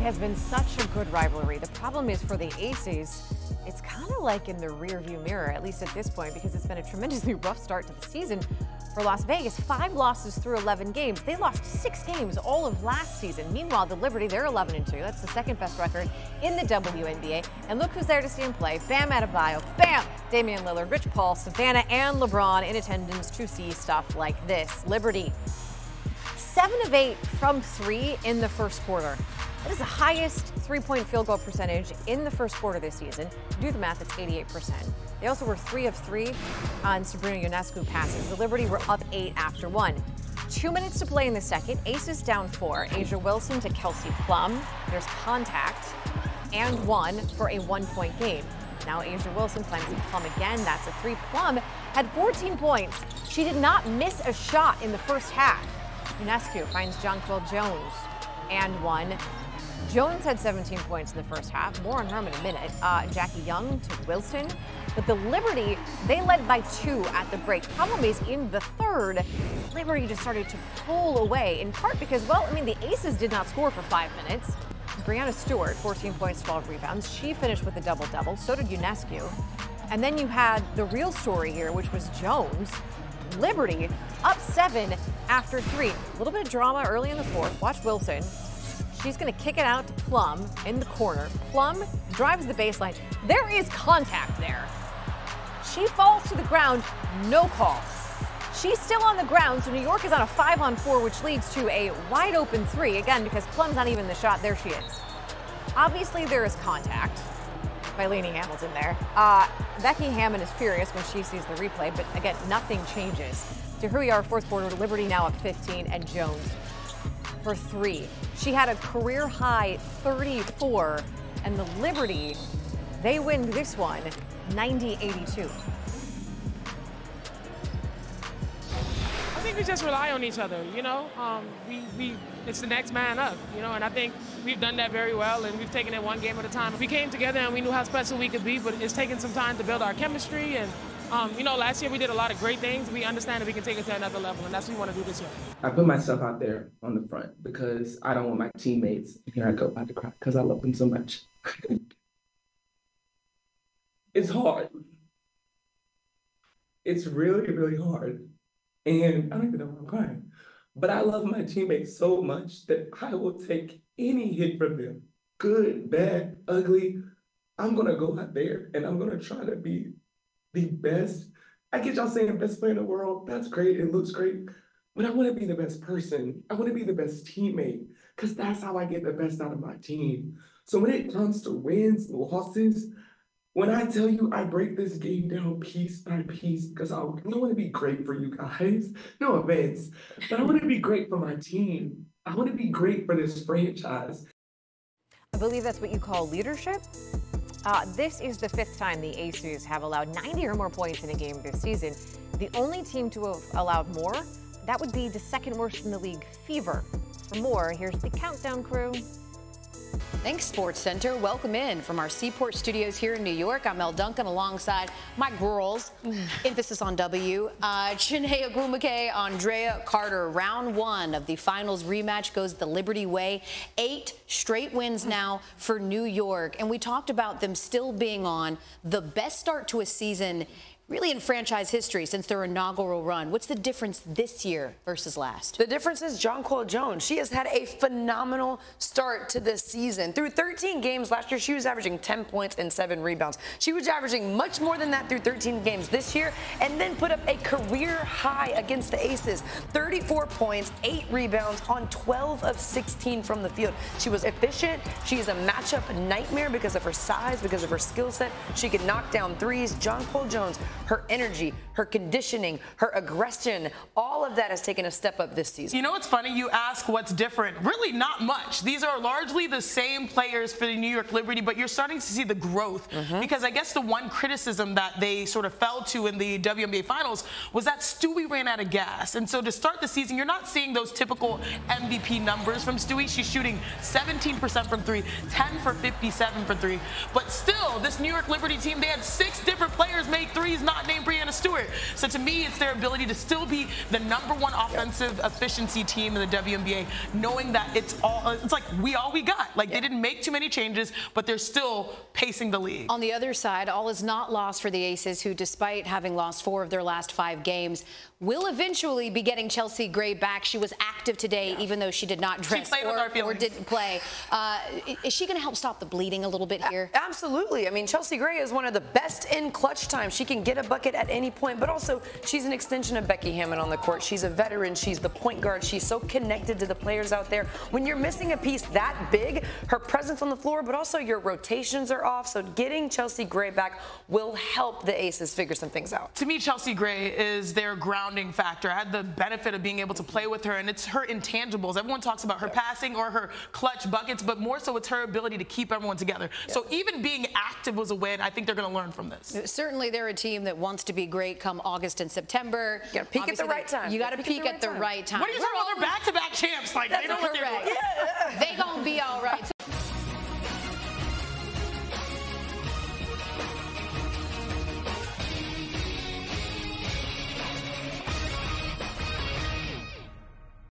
has been such a good rivalry. The problem is for the Aces, it's kind of like in the rearview mirror, at least at this point, because it's been a tremendously rough start to the season for Las Vegas. 5 losses through 11 games. They lost 6 games all of last season. Meanwhile, the Liberty, they're 11-2. That's the second best record in the WNBA. And look who's there to see him play. Bam Adebayo, bam! Damian Lillard, Rich Paul, Savannah, and LeBron in attendance to see stuff like this. Liberty, 7 of 8 from 3 in the first quarter. That is the highest 3-point field goal percentage in the first quarter this season. Do the math, it's 88%. They also were 3 of 3 on Sabrina Ionescu passes. The Liberty were up 8 after 1. 2 minutes to play in the second. Aces down 4. Asia Wilson to Kelsey Plum. There's contact and 1 for a 1-point game. Now Asia Wilson finds Plum again. That's a 3. Plum had 14 points. She did not miss a shot in the first half. Ionescu finds Jonquel Jones and 1. Jones had 17 points in the first half. More on her in a minute. Jackie Young to Wilson. But the Liberty, they led by 2 at the break. Problem is, in the third, Liberty just started to pull away, in part because, well, I mean, the Aces did not score for 5 minutes. Brianna Stewart, 14 points, 12 rebounds. She finished with a double-double. So did Ionescu. And then you had the real story here, which was Jones. Liberty up 7 after 3. A little bit of drama early in the fourth. Watch Wilson. She's going to kick it out to Plum in the corner. Plum drives the baseline. There is contact there. She falls to the ground, no call. She's still on the ground, so New York is on a 5-on-4, which leads to a wide open 3. Again, because Plum's not even the shot. There she is. Obviously, there is contact by Lainey Hamilton there. Becky Hammon is furious when she sees the replay, but again, nothing changes. So here we are, fourth quarter, Liberty now up 15, and Jones for 3. She had a career-high 34, and the Liberty, they win this one 90-82. I think we just rely on each other, you know. It's the next man up, you know, and I think we've done that very well, and we've taken it one game at a time. We came together and we knew how special we could be, but it's taken some time to build our chemistry. And, you know, last year we did a lot of great things. We understand that we can take it to another level, and that's what we want to do this year. I put myself out there on the front because I don't want my teammates, here I go about to cry, because I love them so much. It's hard. It's really, really hard. And I don't even know why I'm crying. But I love my teammates so much that I will take any hit from them. Good, bad, ugly. I'm going to go out there and I'm going to try to be the best. I get y'all saying best player in the world. That's great. It looks great. But I want to be the best person. I want to be the best teammate because that's how I get the best out of my team. So when it comes to wins, losses, when I tell you I break this game down piece by piece, because I want to be great for you guys, no offense, but I want to be great for my team. I want to be great for this franchise. I believe that's what you call leadership. This is the 5th time the Aces have allowed 90 or more points in a game this season. The only team to have allowed more, that would be the 2nd worst in the league, Fever. For more, here's the Countdown crew. Thanks, SportsCenter. Welcome in from our Seaport studios here in New York. I'm Elle Duncan alongside my girls. Emphasis on W. Chiney, Ogwumike, Andraya, Carter. Round 1 of the finals rematch goes the Liberty way. 8 straight wins now for New York. And we talked about them still being on the best start to a season really in franchise history since their inaugural run. What's the difference this year versus last? The difference is Jonquel Jones. She has had a phenomenal start to this season. Through 13 games last year, she was averaging 10 points and 7 rebounds. She was averaging much more than that through 13 games this year, and then put up a career high against the Aces. 34 points, 8 rebounds on 12 of 16 from the field. She was efficient. She is a matchup nightmare because of her size, because of her skill set. She could knock down threes. Jonquel Jones, her energy, her conditioning, her aggression, all of that has taken a step up this season. You know what's funny? You ask what's different. Really not much. These are largely the same players for the New York Liberty, but you're starting to see the growth. Because I guess the one criticism that they sort of fell to in the WNBA Finals was that Stewie ran out of gas. And so to start the season, you're not seeing those typical MVP numbers from Stewie. She's shooting 17% from 3, 10 for 57 for 3. But still, this New York Liberty team, they had 6 different players make threes, not not named Breanna Stewart. So to me, it's their ability to still be the #1 offensive efficiency team in the WNBA, knowing that it's like all we got. Like they didn't make too many changes, but they're still pacing the league. On the other side, all is not lost for the Aces, who, despite having lost 4 of their last 5 games, will eventually be getting Chelsea Gray back. She was active today, even though she did not dress or didn't play. Is she going to help stop the bleeding a little bit here? Absolutely. I mean, Chelsea Gray is one of the best in clutch time. She can get a bucket at any point, but also she's an extension of Becky Hammon on the court. She's a veteran. She's the point guard. She's so connected to the players out there. When you're missing a piece that big, her presence on the floor, but also your rotations are off. So getting Chelsea Gray back will help the Aces figure some things out. To me, Chelsea Gray is their grounding factor. I had the benefit of being able to play with her, and it's her intangibles. Everyone talks about her passing or her clutch buckets, but more so it's her ability to keep everyone together. So even being active was a win. I think they're going to learn from this. Certainly, they're a team that wants to be great come August and September. You got to peak at the right time. You got to peak at the right time. What are you talking about? They're back-to-back champs. Like, they know what they're doing. They're going to be all right.